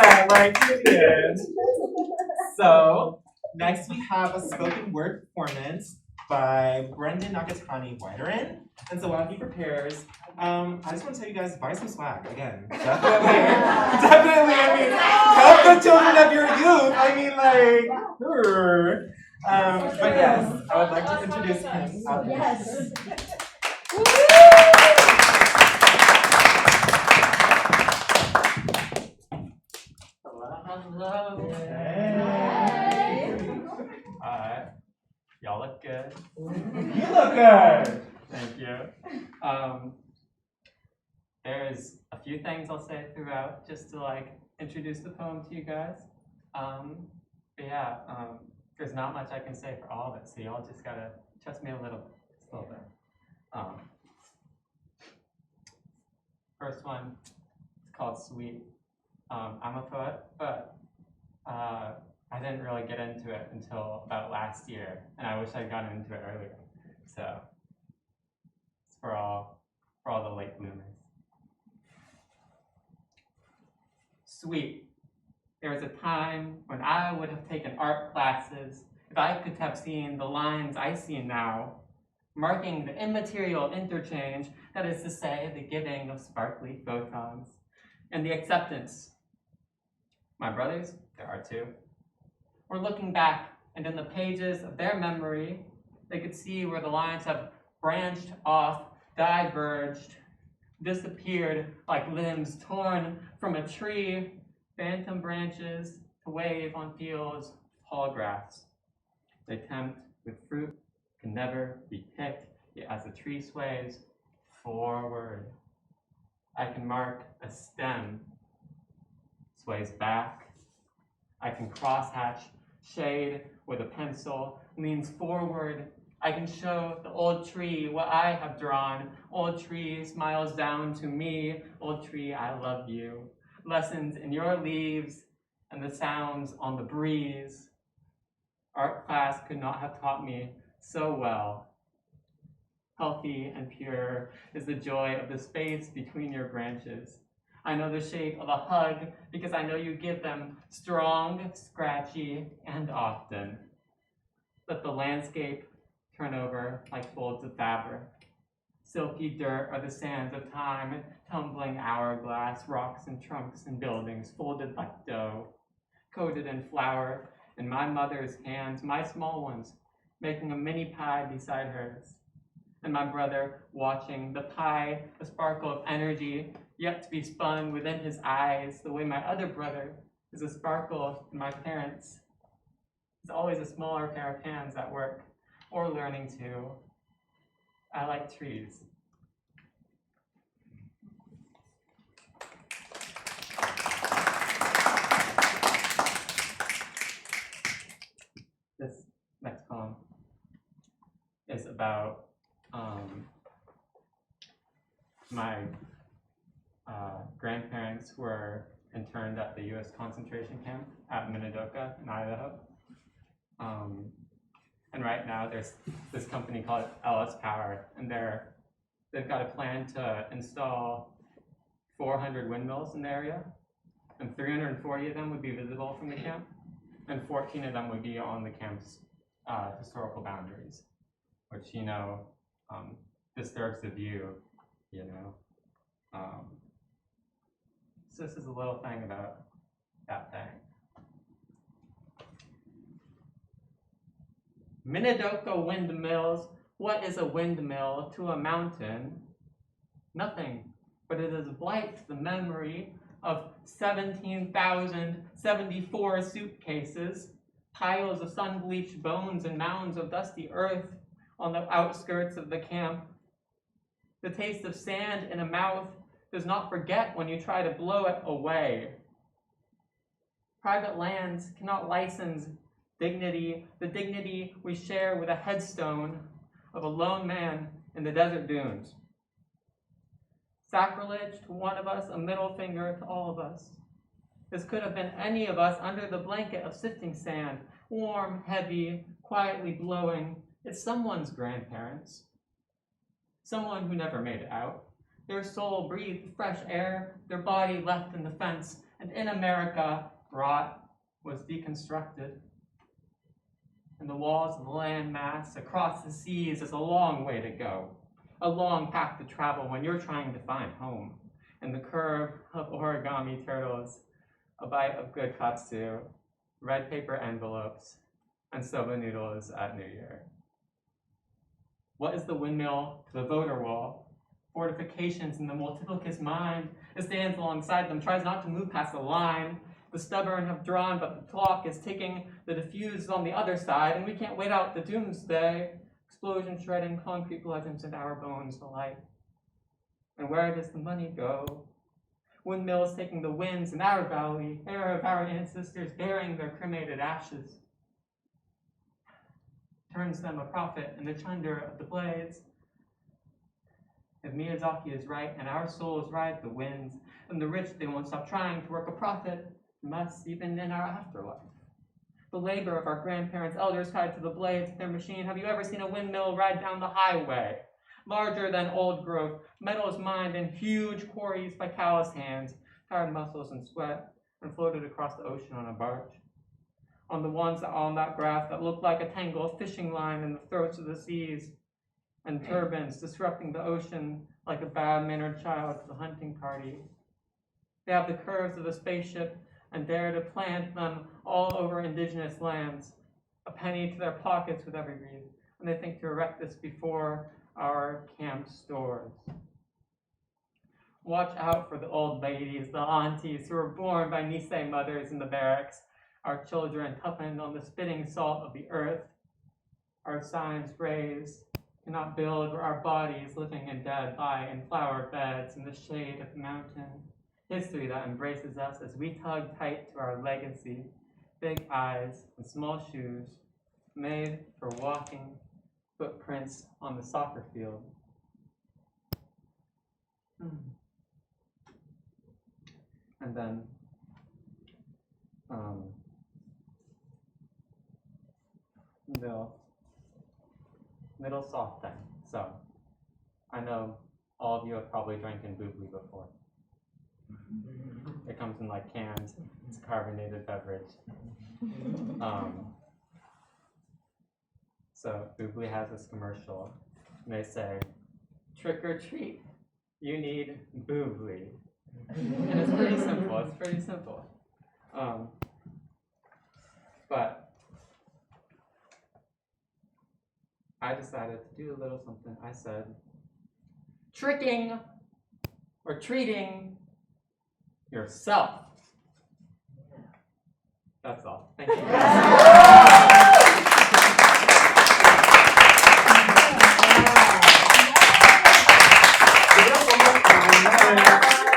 that, like you did. So, next we have a spoken word performance by Nakatani-Wiederien. And so while he prepares, I just want to tell you guys, buy some swag again. Definitely, definitely. I mean, help the children of your youth. I mean, like, but yes, I would like to introduce him. Yes. Hello. Hey. Y'all look good. You look good. Thank you. There's a few things I'll say throughout just to like introduce the poem to you guys. But yeah, there's not much I can say for all of it, so y'all just gotta trust me a little bit. First one, it's called Sweet. I'm a poet, but I didn't really get into it until about last year, and I wish I'd gotten into it earlier. So it's for all the late bloomers. Sweet. There was a time when I would have taken art classes if I could have seen the lines I see now, marking the immaterial interchange, that is to say, the giving of sparkly photons, and the acceptance. My brothers, there are two, were looking back, and in the pages of their memory, they could see where the lines have branched off, diverged, disappeared like limbs torn from a tree, phantom branches to wave on fields of tall grass. They tempt with fruit, can never be picked, yet as the tree sways forward, I can mark a stem, sways back. I can crosshatch shade with a pencil, leans forward. I can show the old tree what I have drawn. Old tree smiles down to me. Old tree, I love you. Lessons in your leaves and the sounds on the breeze. Art class could not have taught me so well. Healthy and pure is the joy of the space between your branches. I know the shape of a hug because I know you give them strong, scratchy, and often. Let the landscape turn over like folds of fabric. Silky dirt are the sands of time, tumbling hourglass, rocks and trunks and buildings folded like dough, coated in flour, in my mother's hands, my small ones, making a mini pie beside hers. And my brother watching the pie, a sparkle of energy, yet to be spun within his eyes, the way my other brother is a sparkle in my parents. There's always a smaller pair of hands at work, or learning to. I like trees. This next poem is about my grandparents who were interned at the U.S. concentration camp at Minidoka in Idaho. And right now there's this company called LS Power, and they've got a plan to install 400 windmills in the area, and 340 of them would be visible from the camp, and 14 of them would be on the camp's historical boundaries, which, disturbs the view, So this is a little thing about that thing. Minidoka windmills. What is a windmill to a mountain? Nothing, but it is a blight to the memory of 17,074 suitcases, piles of sun-bleached bones and mounds of dusty earth on the outskirts of the camp. The taste of sand in a mouth does not forget when you try to blow it away. Private lands cannot license dignity, the dignity we share with a headstone of a lone man in the desert dunes. Sacrilege to one of us, a middle finger to all of us. This could have been any of us under the blanket of sifting sand, warm, heavy, quietly blowing. It's someone's grandparents. Someone who never made it out. Their soul breathed fresh air, their body left in the fence, And in America, rot was deconstructed. And the walls of the landmass across the seas is a long way to go, a long path to travel when you're trying to find home. And the curve of origami turtles, a bite of good katsu, red paper envelopes, and soba noodles at New Year. What is the windmill to the voter wall? Fortifications in the multiplicus mind. It stands alongside them, tries not to move past the line. The stubborn have drawn, but the clock is ticking. The diffuse is on the other side, and we can't wait out the doomsday. Explosion shredding concrete legends and our bones alike. And where does the money go? Windmills taking the winds in our valley, air of our ancestors bearing their cremated ashes. Turns them a profit in the chunder of the blades. If Miyazaki is right and our souls ride the winds, then the rich, they won't stop trying to work a profit from us even in our afterlife. The labor of our grandparents, elders tied to the blades of their machine. Have you ever seen a windmill ride down the highway? Larger than old growth, metal is mined in huge quarries by callous hands, tired muscles and sweat, and floated across the ocean on a barge. On the ones on that graph that look like a tangle of fishing line in the throats of the seas, and turbines disrupting the ocean like a bad-mannered child to the hunting party. They have the curves of a spaceship and dare to plant them all over indigenous lands, a penny to their pockets with every reed, and they think to erect this before our camp stores. Watch out for the old ladies, the aunties who were born by Nisei mothers in the barracks, our children toughened on the spitting salt of the earth, our signs raised, cannot build where our bodies, living and dead, lie in flower beds in the shade of the mountain. History that embraces us as we tug tight to our legacy, big eyes and small shoes, made for walking, footprints on the soccer field. And then, middle soft thing. So, I know all of you have probably drank in boobly before. It comes in like cans. It's a carbonated beverage. So boobly has this commercial, and they say, "Trick or treat, you need boobly." And it's pretty simple. It's pretty simple. But I decided to do a little something. I said, tricking or treating yourself. That's all. Thank you.